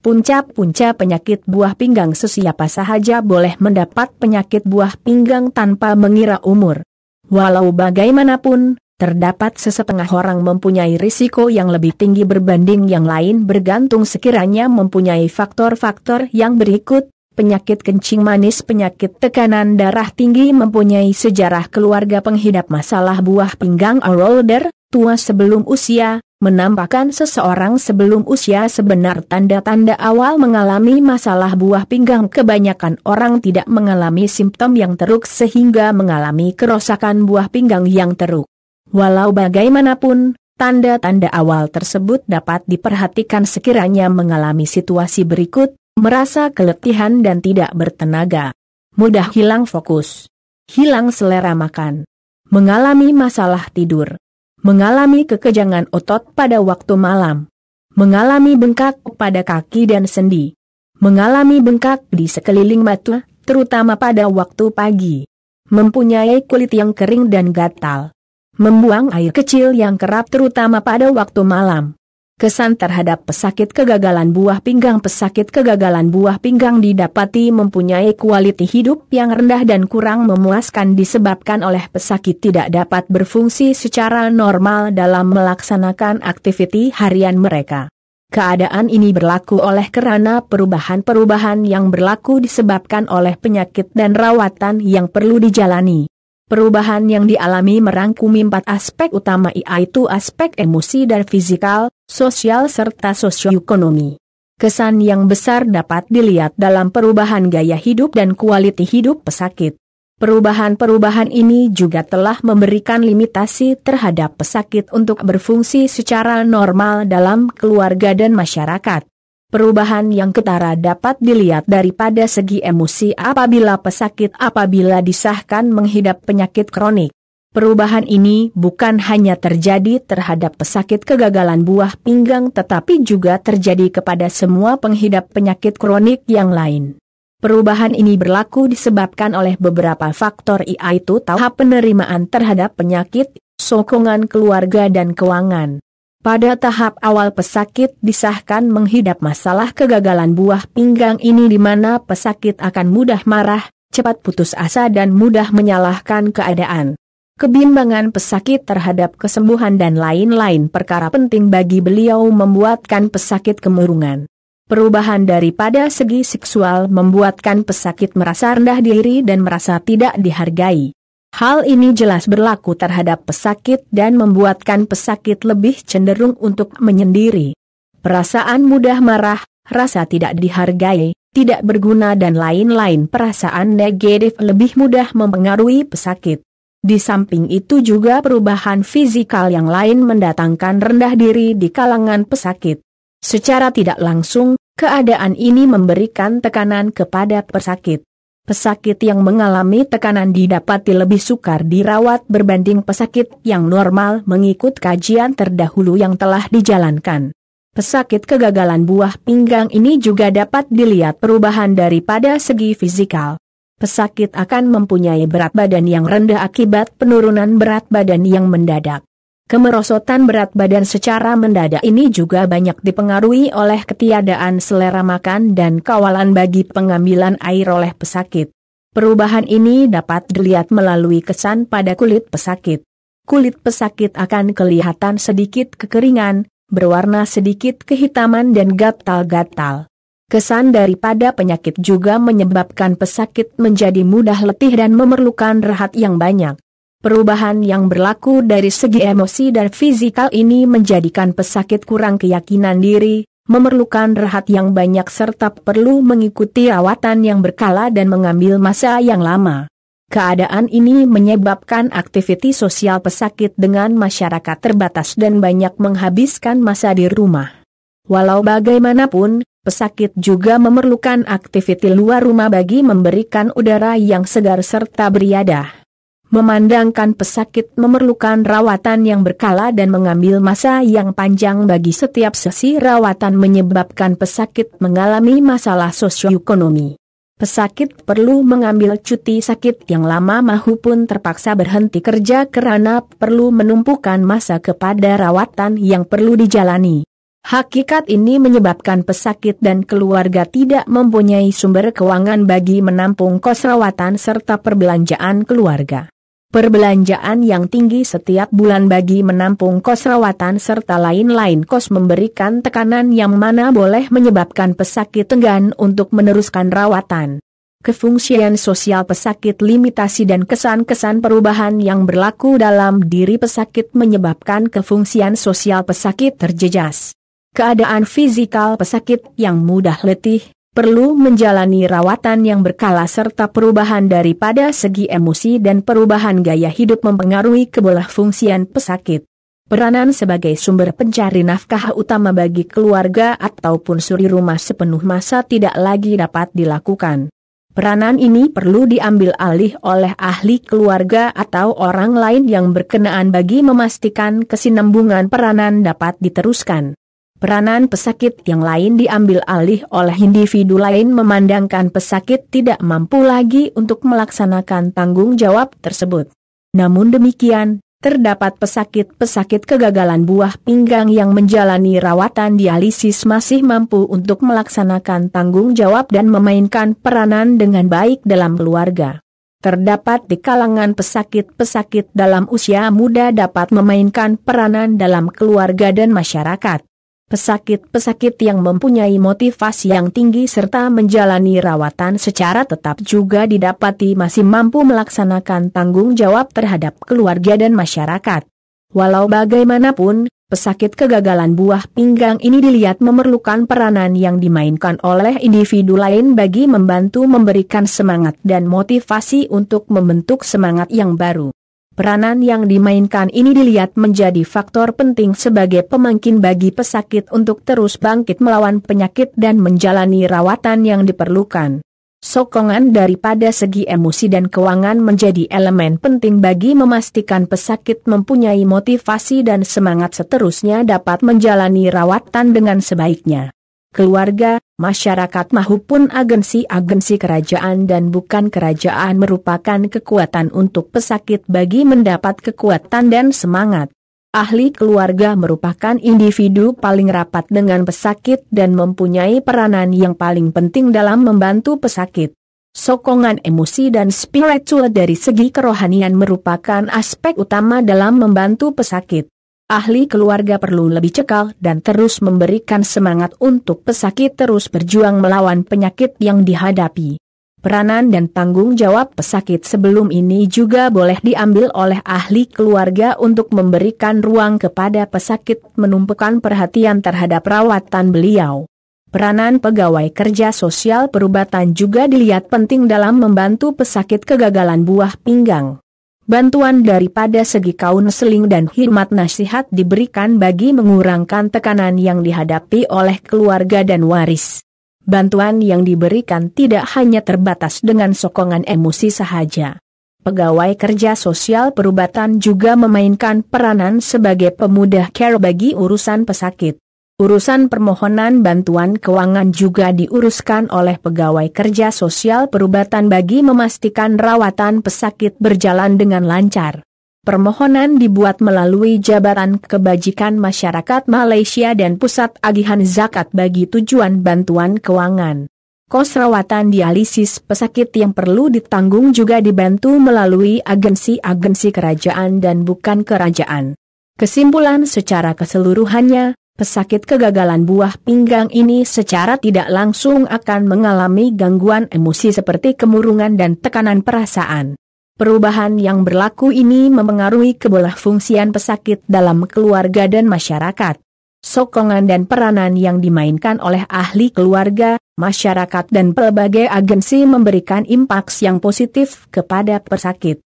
punca-punca penyakit buah pinggang. Sesiapa sahaja boleh mendapat penyakit buah pinggang tanpa mengira umur. Walau bagaimanapun, terdapat sesetengah orang mempunyai risiko yang lebih tinggi berbanding yang lain bergantung sekiranya mempunyai faktor-faktor yang berikut: penyakit kencing manis, penyakit tekanan darah tinggi, mempunyai sejarah keluarga pengidap masalah buah pinggang, older, tua sebelum usia, menampakkan seseorang sebelum usia sebenar tanda-tanda awal mengalami masalah buah pinggang. Kebanyakan orang tidak mengalami simptom yang teruk sehingga mengalami kerusakan buah pinggang yang teruk. Walau bagaimanapun, tanda-tanda awal tersebut dapat diperhatikan sekiranya mengalami situasi berikut: merasa keletihan dan tidak bertenaga, mudah hilang fokus, hilang selera makan, mengalami masalah tidur, mengalami kekejangan otot pada waktu malam, mengalami bengkak pada kaki dan sendi, mengalami bengkak di sekeliling mata, terutama pada waktu pagi, mempunyai kulit yang kering dan gatal, membuang air kecil yang kerap terutama pada waktu malam. Kesan terhadap pesakit kegagalan buah pinggang. Pesakit kegagalan buah pinggang didapati mempunyai kualiti hidup yang rendah dan kurang memuaskan disebabkan oleh pesakit tidak dapat berfungsi secara normal dalam melaksanakan aktiviti harian mereka. Keadaan ini berlaku oleh karena perubahan-perubahan yang berlaku disebabkan oleh penyakit dan rawatan yang perlu dijalani. Perubahan yang dialami merangkumi 4 aspek utama, yaitu aspek emosi dan fisikal, sosial serta sosioekonomi. Kesan yang besar dapat dilihat dalam perubahan gaya hidup dan kualiti hidup pesakit. Perubahan-perubahan ini juga telah memberikan limitasi terhadap pesakit untuk berfungsi secara normal dalam keluarga dan masyarakat. Perubahan yang ketara dapat dilihat daripada segi emosi apabila pesakit apabila disahkan menghidap penyakit kronik. Perubahan ini bukan hanya terjadi terhadap pesakit kegagalan buah pinggang tetapi juga terjadi kepada semua penghidap penyakit kronik yang lain. Perubahan ini berlaku disebabkan oleh beberapa faktor, yaitu tahap penerimaan terhadap penyakit, sokongan keluarga dan keuangan. Pada tahap awal pesakit disahkan menghidap masalah kegagalan buah pinggang ini di mana pesakit akan mudah marah, cepat putus asa dan mudah menyalahkan keadaan. Kebimbangan pesakit terhadap kesembuhan dan lain-lain perkara penting bagi beliau membuatkan pesakit kemurungan. Perubahan daripada segi seksual membuatkan pesakit merasa rendah diri dan merasa tidak dihargai. Hal ini jelas berlaku terhadap pesakit dan membuatkan pesakit lebih cenderung untuk menyendiri. Perasaan mudah marah, rasa tidak dihargai, tidak berguna dan lain-lain perasaan negatif lebih mudah mempengaruhi pesakit. Di samping itu juga perubahan fisikal yang lain mendatangkan rendah diri di kalangan pesakit. Secara tidak langsung, keadaan ini memberikan tekanan kepada pesakit. Pesakit yang mengalami tekanan didapati lebih sukar dirawat berbanding pesakit yang normal mengikut kajian terdahulu yang telah dijalankan. Pesakit kegagalan buah pinggang ini juga dapat dilihat perubahan daripada segi fisikal. Pesakit akan mempunyai berat badan yang rendah akibat penurunan berat badan yang mendadak. Kemerosotan berat badan secara mendadak ini juga banyak dipengaruhi oleh ketiadaan selera makan dan kawalan bagi pengambilan air oleh pesakit. Perubahan ini dapat dilihat melalui kesan pada kulit pesakit. Kulit pesakit akan kelihatan sedikit kekeringan, berwarna sedikit kehitaman dan gatal-gatal. Kesan daripada penyakit juga menyebabkan pesakit menjadi mudah letih dan memerlukan rehat yang banyak. Perubahan yang berlaku dari segi emosi dan fisikal ini menjadikan pesakit kurang keyakinan diri, memerlukan rehat yang banyak serta perlu mengikuti rawatan yang berkala dan mengambil masa yang lama. Keadaan ini menyebabkan aktiviti sosial pesakit dengan masyarakat terbatas dan banyak menghabiskan masa di rumah. Walau bagaimanapun, pesakit juga memerlukan aktiviti luar rumah bagi memberikan udara yang segar serta beriadah. Memandangkan pesakit memerlukan rawatan yang berkala dan mengambil masa yang panjang bagi setiap sesi rawatan menyebabkan pesakit mengalami masalah sosioekonomi. Pesakit perlu mengambil cuti sakit yang lama maupun terpaksa berhenti kerja karena perlu menumpukan masa kepada rawatan yang perlu dijalani. Hakikat ini menyebabkan pesakit dan keluarga tidak mempunyai sumber keuangan bagi menampung kos rawatan serta perbelanjaan keluarga. Perbelanjaan yang tinggi setiap bulan bagi menampung kos rawatan serta lain-lain kos memberikan tekanan yang mana boleh menyebabkan pesakit enggan untuk meneruskan rawatan. Kefungsian sosial pesakit, limitasi dan kesan-kesan perubahan yang berlaku dalam diri pesakit menyebabkan kefungsian sosial pesakit terjejas. Keadaan fisikal pesakit yang mudah letih, perlu menjalani rawatan yang berkala serta perubahan daripada segi emosi dan perubahan gaya hidup mempengaruhi kebelah fungsian pesakit. Peranan sebagai sumber pencari nafkah utama bagi keluarga ataupun suri rumah sepenuh masa tidak lagi dapat dilakukan. Peranan ini perlu diambil alih oleh ahli keluarga atau orang lain yang berkenaan bagi memastikan kesinambungan peranan dapat diteruskan. Peranan pesakit yang lain diambil alih oleh individu lain memandangkan pesakit tidak mampu lagi untuk melaksanakan tanggung jawab tersebut. Namun demikian, terdapat pesakit kegagalan buah pinggang yang menjalani rawatan dialisis masih mampu untuk melaksanakan tanggung jawab dan memainkan peranan dengan baik dalam keluarga. Terdapat di kalangan pesakit dalam usia muda dapat memainkan peranan dalam keluarga dan masyarakat. Pesakit yang mempunyai motivasi yang tinggi serta menjalani rawatan secara tetap juga didapati masih mampu melaksanakan tanggung jawab terhadap keluarga dan masyarakat. Walau bagaimanapun, pesakit kegagalan buah pinggang ini dilihat memerlukan peranan yang dimainkan oleh individu lain bagi membantu memberikan semangat dan motivasi untuk membentuk semangat yang baru. Peranan yang dimainkan ini dilihat menjadi faktor penting sebagai pemangkin bagi pesakit untuk terus bangkit melawan penyakit dan menjalani rawatan yang diperlukan. Sokongan daripada segi emosi dan keuangan menjadi elemen penting bagi memastikan pesakit mempunyai motivasi dan semangat seterusnya dapat menjalani rawatan dengan sebaiknya. Keluarga, masyarakat maupun agensi-agensi kerajaan dan bukan kerajaan merupakan kekuatan untuk pesakit bagi mendapat kekuatan dan semangat. Ahli keluarga merupakan individu paling rapat dengan pesakit dan mempunyai peranan yang paling penting dalam membantu pesakit. Sokongan emosi dan spiritual dari segi kerohanian merupakan aspek utama dalam membantu pesakit. Ahli keluarga perlu lebih cekal dan terus memberikan semangat untuk pesakit terus berjuang melawan penyakit yang dihadapi. Peranan dan tanggung jawab pesakit sebelum ini juga boleh diambil oleh ahli keluarga untuk memberikan ruang kepada pesakit menumpukan perhatian terhadap rawatan beliau. Peranan pegawai kerja sosial perubatan juga dilihat penting dalam membantu pesakit kegagalan buah pinggang. Bantuan daripada segi kaunseling dan khidmat nasihat diberikan bagi mengurangkan tekanan yang dihadapi oleh keluarga dan waris. Bantuan yang diberikan tidak hanya terbatas dengan sokongan emosi sahaja. Pegawai kerja sosial perubatan juga memainkan peranan sebagai pemudah care bagi urusan pesakit. Urusan permohonan bantuan keuangan juga diuruskan oleh pegawai kerja sosial perubatan bagi memastikan rawatan pesakit berjalan dengan lancar. Permohonan dibuat melalui Jabatan Kebajikan Masyarakat Malaysia dan Pusat Agihan Zakat bagi tujuan bantuan keuangan. Kos rawatan dialisis pesakit yang perlu ditanggung juga dibantu melalui agensi-agensi kerajaan dan bukan kerajaan. Kesimpulan secara keseluruhannya, pesakit kegagalan buah pinggang ini secara tidak langsung akan mengalami gangguan emosi seperti kemurungan dan tekanan perasaan. Perubahan yang berlaku ini mempengaruhi kebelah fungsian pesakit dalam keluarga dan masyarakat. Sokongan dan peranan yang dimainkan oleh ahli keluarga, masyarakat dan pelbagai agensi memberikan impaks yang positif kepada pesakit.